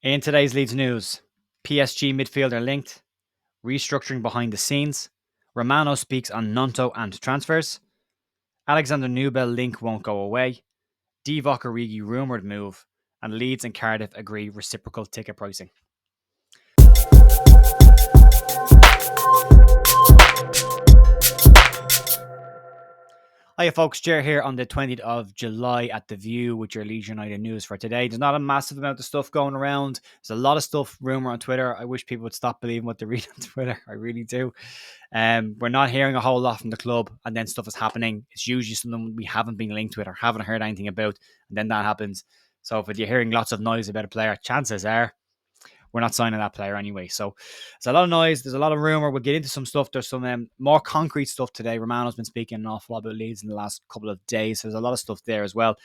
In today's Leeds news, PSG midfielder linked, restructuring behind the scenes, Romano speaks on Gnonto and transfers, Alexander Nubel link won't go away, Divock Origi rumoured move, and Leeds and Cardiff agree reciprocal ticket pricing. Hiya folks, Jer here on the 20th of July at The View with your Leeds United news for today. There's not a massive amount of stuff going around. There's a lot of stuff, rumour on Twitter. I wish people would stop believing what they read on Twitter. I really do. We're not hearing a whole lot from the club and then stuff is happening. It's usually something we haven't been linked with or haven't heard anything about, and then that happens. So if you're hearing lots of noise about a player, chances are we're not signing that player anyway. So there's a lot of noise. There's a lot of rumor. We'll get into some stuff. There's some more concrete stuff today. Romano's been speaking an awful lot about Leeds in the last couple of days. So there's a lot of stuff there as well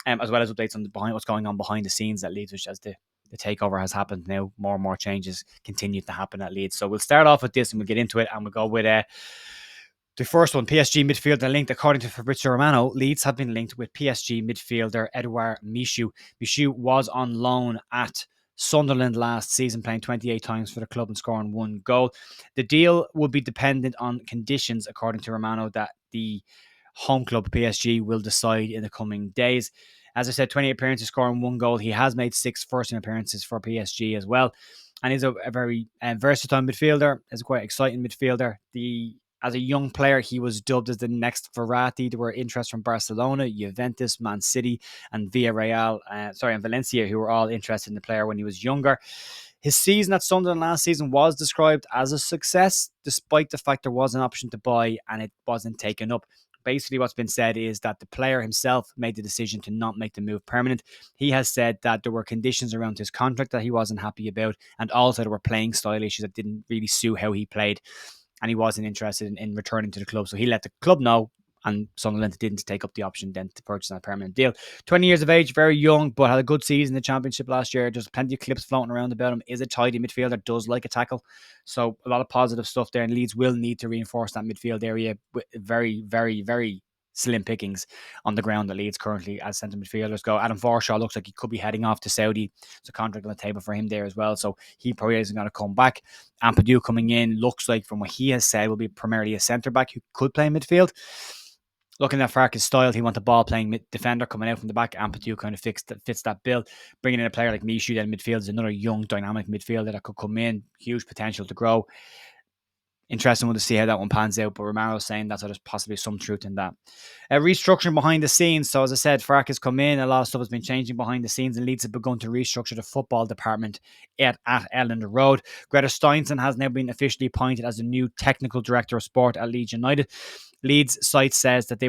as updates on behind what's going on behind the scenes at Leeds, which as the takeover has happened now, more and more changes continue to happen at Leeds. So we'll start off with this and we'll get into it, and we'll go with the first one. PSG midfielder linked. According to Fabrizio Romano, Leeds have been linked with PSG midfielder Edourd Michut. Michut was on loan at Sunderland last season, playing 28 times for the club and scoring 1 goal. The deal will be dependent on conditions, according to Romano, that the home club PSG will decide in the coming days. As I said, 28 appearances, scoring 1 goal. He has made 6 first-team appearances for PSG as well, and he's a very versatile midfielder. He's a quite exciting midfielder. As a young player, he was dubbed as the next Verratti. There were interest from Barcelona, Juventus, Man City, and Villarreal, and Valencia, who were all interested in the player when he was younger. His season at Sunderland last season was described as a success, despite the fact there was an option to buy and it wasn't taken up. Basically, what's been said is that the player himself made the decision to not make the move permanent. He has said that there were conditions around his contract that he wasn't happy about, and also there were playing style issues that didn't really suit how he played, and he wasn't interested in returning to the club. So he let the club know, and Sunderland didn't take up the option then to purchase a permanent deal. 20 years of age, very young, but had a good season in the Championship last year. There's plenty of clips floating around about him. Is a tidy midfielder, does like a tackle. So a lot of positive stuff there, and Leeds will need to reinforce that midfield area with very, very, very slim pickings on the ground that Leeds currently as centre midfielders go. Adam Forshaw looks like he could be heading off to Saudi. There's a contract on the table for him there as well, so he probably isn't going to come back. Ampadu coming in looks like, from what he has said, will be primarily a centre back who could play midfield. Looking at Farke's style, he wants a ball playing defender coming out from the back. Ampadu kind of fits that bill. Bringing in a player like Michut in midfield is another young, dynamic midfielder that could come in. Huge potential to grow. Interesting one to see how that one pans out, but Romaro's saying that, so there's possibly some truth in that. Restructuring behind the scenes. So as I said, Farke has come in. A lot of stuff has been changing behind the scenes, and Leeds have begun to restructure the football department at Elland Road. Greta Steinson has now been officially appointed as the new technical director of sport at Leeds United. Leeds site says that he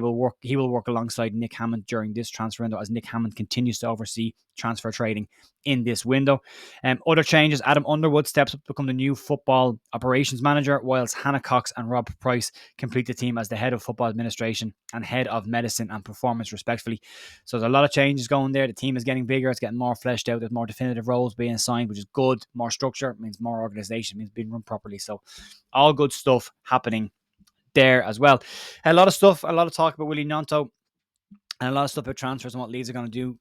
will work alongside Nick Hammond during this transfer window, as Nick Hammond continues to oversee transfer trading in this window. Other changes: Adam Underwood steps up to become the new football operations manager, whilst Hannah Cox and Rob Price complete the team as the head of football administration and head of medicine and performance, respectively. So there's a lot of changes going there. The team is getting bigger. It's getting more fleshed out. There's more definitive roles being assigned, which is good. More structure means more organization, means being run properly. So all good stuff happening there as well. A lot of stuff, a lot of talk about Willie Gnonto, and a lot of stuff about transfers and what Leeds are going to do.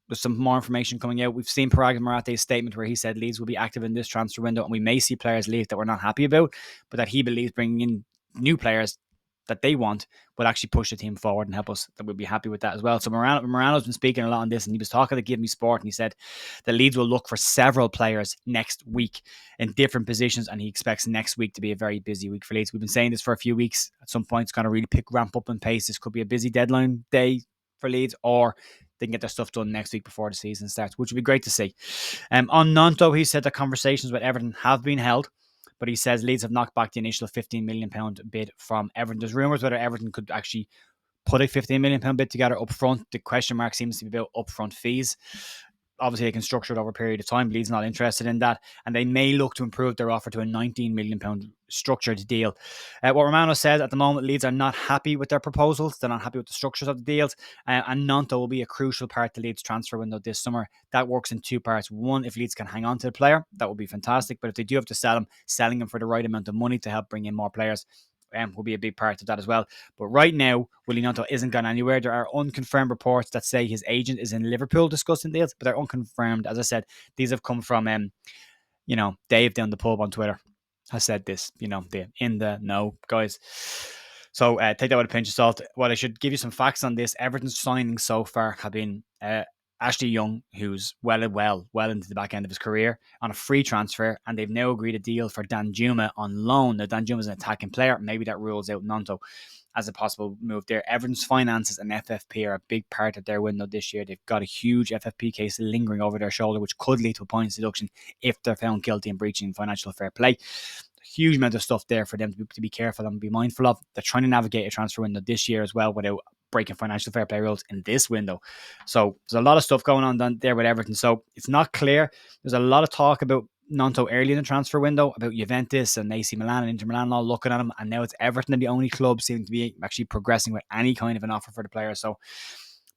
There's some more information coming out. We've seen Parag Marate's statement where he said Leeds will be active in this transfer window, and we may see players leave that we're not happy about, but that he believes bringing in new players that they want will actually push the team forward and help us, that we'll be happy with that as well. So Morano's been speaking a lot on this, and he was talking to Give Me Sport, and he said that Leeds will look for several players next week in different positions, and he expects next week to be a very busy week for Leeds. We've been saying this for a few weeks. At some point, it's going to really ramp up in pace. This could be a busy deadline day for Leeds, or they can get their stuff done next week before the season starts, which would be great to see. On Gnonto, he said that conversations with Everton have been held, but he says Leeds have knocked back the initial £15 million bid from Everton. There's rumours whether Everton could actually put a £15 million bid together up front. The question mark seems to be about upfront fees. Obviously, they can structure it over a period of time. Leeds not interested in that, and they may look to improve their offer to a £19 million structured deal. What Romano says, at the moment, Leeds are not happy with their proposals. They're not happy with the structures of the deals, and Gnonto will be a crucial part of Leeds' transfer window this summer. That works in two parts. One, if Leeds can hang on to the player, that would be fantastic, but if they do have to sell him, selling him for the right amount of money to help bring in more players will be a big part of that as well. But right now, Willie Gnonto isn't gone anywhere. There are unconfirmed reports that say his agent is in Liverpool discussing deals, but they're unconfirmed. As I said, these have come from Dave down the pub on Twitter has said this. The in the know guys. So take that with a pinch of salt. Well, I should give you some facts on this. Everton's signings so far have been Ashley Young, who's well into the back end of his career, on a free transfer, and they've now agreed a deal for Danjuma on loan. Now, Danjuma's an attacking player. Maybe that rules out Gnonto as a possible move there. Everton's finances and FFP are a big part of their window this year. They've got a huge FFP case lingering over their shoulder, which could lead to a points deduction if they're found guilty in breaching financial fair play. Huge amount of stuff there for them to be careful and be mindful of. They're trying to navigate a transfer window this year as well without breaking financial fair play rules in this window. So there's a lot of stuff going on there with Everton. So it's not clear. There's a lot of talk about Gnonto early in the transfer window, about Juventus and AC Milan and Inter Milan all looking at him, and now it's Everton and the only club seem to be actually progressing with any kind of an offer for the player. So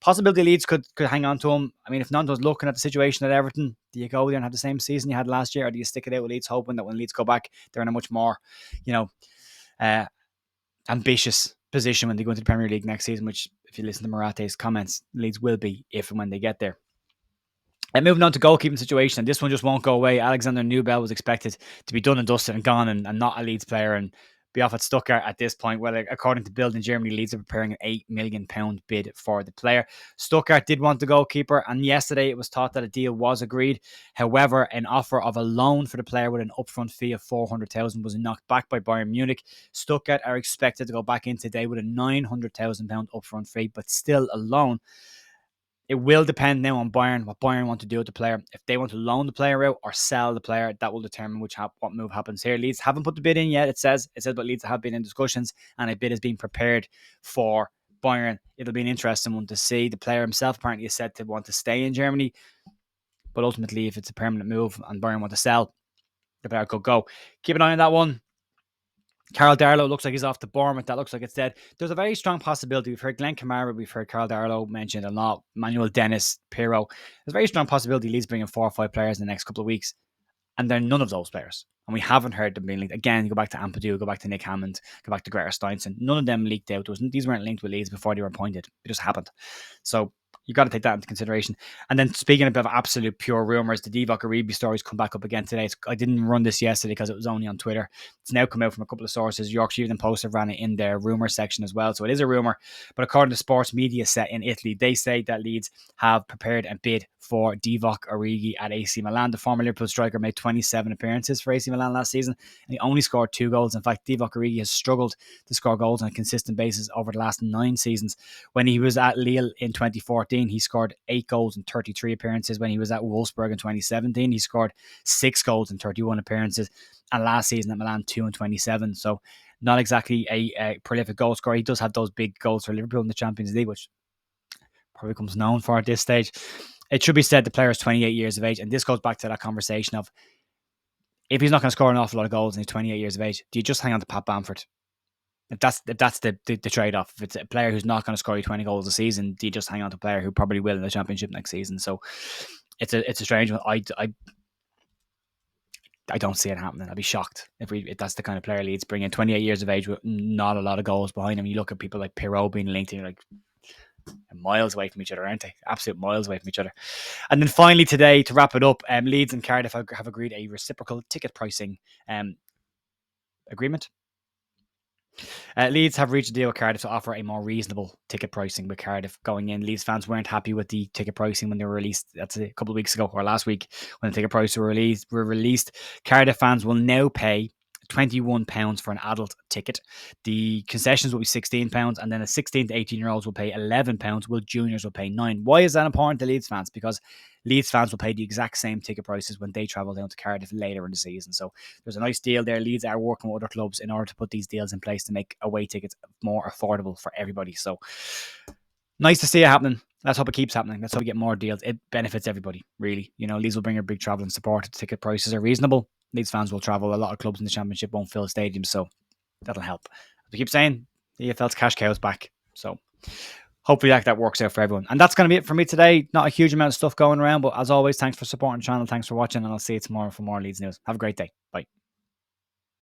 possibility Leeds could hang on to him. I mean, if Gnonto's looking at the situation at Everton, do you go there and have the same season you had last year, or do you stick it out with Leeds, hoping that when Leeds go back, they're in a much more, ambitious position when they go into the Premier League next season, which, if you listen to Marate's comments, Leeds will be if and when they get there. And moving on to goalkeeping situation, and this one just won't go away. Alexander Nubel was expected to be done and dusted and gone and not a Leeds player and be off at Stuttgart at this point. Well, according to Bild in Germany, Leeds are preparing an £8 million bid for the player. Stuttgart did want the goalkeeper, and yesterday it was thought that a deal was agreed. However, an offer of a loan for the player with an upfront fee of $400,000 was knocked back by Bayern Munich. Stuttgart are expected to go back in today with a £900,000 upfront fee, but still a loan. It will depend now on Bayern, what Bayern want to do with the player. If they want to loan the player out or sell the player, that will determine what move happens here. Leeds haven't put the bid in yet. It says, but Leeds have been in discussions, and a bid is being prepared for Bayern. It'll be an interesting one to see. The player himself apparently is said to want to stay in Germany, but ultimately, if it's a permanent move and Bayern want to sell, the player could go. Keep an eye on that one. Carl Darlow looks like he's off to Bournemouth. That looks like it's dead. There's a very strong possibility. We've heard Glenn Kamara, we've heard Carl Darlow mentioned a lot, Manuel Dennis, Pirro. There's a very strong possibility Leeds bringing 4 or 5 players in the next couple of weeks, and they're none of those players. And we haven't heard them being linked. Again, go back to Ampadu, go back to Nick Hammond, go back to Greta Steinson. None of them leaked out. These weren't linked with Leeds before they were appointed. It just happened. So you've got to take that into consideration. And then speaking of absolute pure rumours, the Divock Origi story's come back up again today. I didn't run this yesterday because it was only on Twitter. It's now come out from a couple of sources. Yorkshire Evening Post have ran it in their rumour section as well. So it is a rumour. But according to Sports Media Set in Italy, they say that Leeds have prepared a bid for Divock Origi at AC Milan. The former Liverpool striker made 27 appearances for AC Milan last season, and he only scored 2 goals. In fact, Divock Origi has struggled to score goals on a consistent basis over the last 9 seasons. When he was at Lille in 2014, he scored 8 goals in 33 appearances. When he was at Wolfsburg in 2017, he scored 6 goals in 31 appearances. And last season at Milan, 2 in 27. So not exactly a prolific goal scorer. He does have those big goals for Liverpool in the Champions League, which probably becomes known for at this stage. It should be said the player is 28 years of age, and this goes back to that conversation of, if he's not going to score an awful lot of goals and he's 28 years of age, do you just hang on to Pat Bamford? If that's the trade-off. If it's a player who's not going to score you 20 goals a season, do you just hang on to a player who probably will in the Championship next season? So it's a strange one. I don't see it happening. I'd be shocked if that's the kind of player Leeds bring in. 28 years of age with not a lot of goals behind him. You look at people like Pirro being linked, and you're like, miles away from each other, aren't they? Absolute miles away from each other. And then finally today, to wrap it up, Leeds and Cardiff have agreed a reciprocal ticket pricing agreement. Leeds have reached a deal with Cardiff to offer a more reasonable ticket pricing with Cardiff going in. Leeds fans weren't happy with the ticket pricing when they were released. That's a couple of weeks ago, or last week, when the ticket prices were released. Cardiff fans will now pay £21 for an adult ticket. The concessions will be £16, and then a 16 to 18-year-olds will pay £11, while juniors will pay £9. Why is that important to Leeds fans? Because Leeds fans will pay the exact same ticket prices when they travel down to Cardiff later in the season. So there's a nice deal there. Leeds are working with other clubs in order to put these deals in place to make away tickets more affordable for everybody. So nice to see it happening. Let's hope it keeps happening. Let's hope we get more deals. It benefits everybody, really. Leeds will bring a big travelling support. The ticket prices are reasonable. Leeds fans will travel. A lot of clubs in the Championship won't fill stadiums, so that'll help. As we keep saying, the EFL's cash cow's back. So hopefully that works out for everyone. And that's going to be it for me today. Not a huge amount of stuff going around, but as always, thanks for supporting the channel. Thanks for watching, and I'll see you tomorrow for more Leeds news. Have a great day. Bye.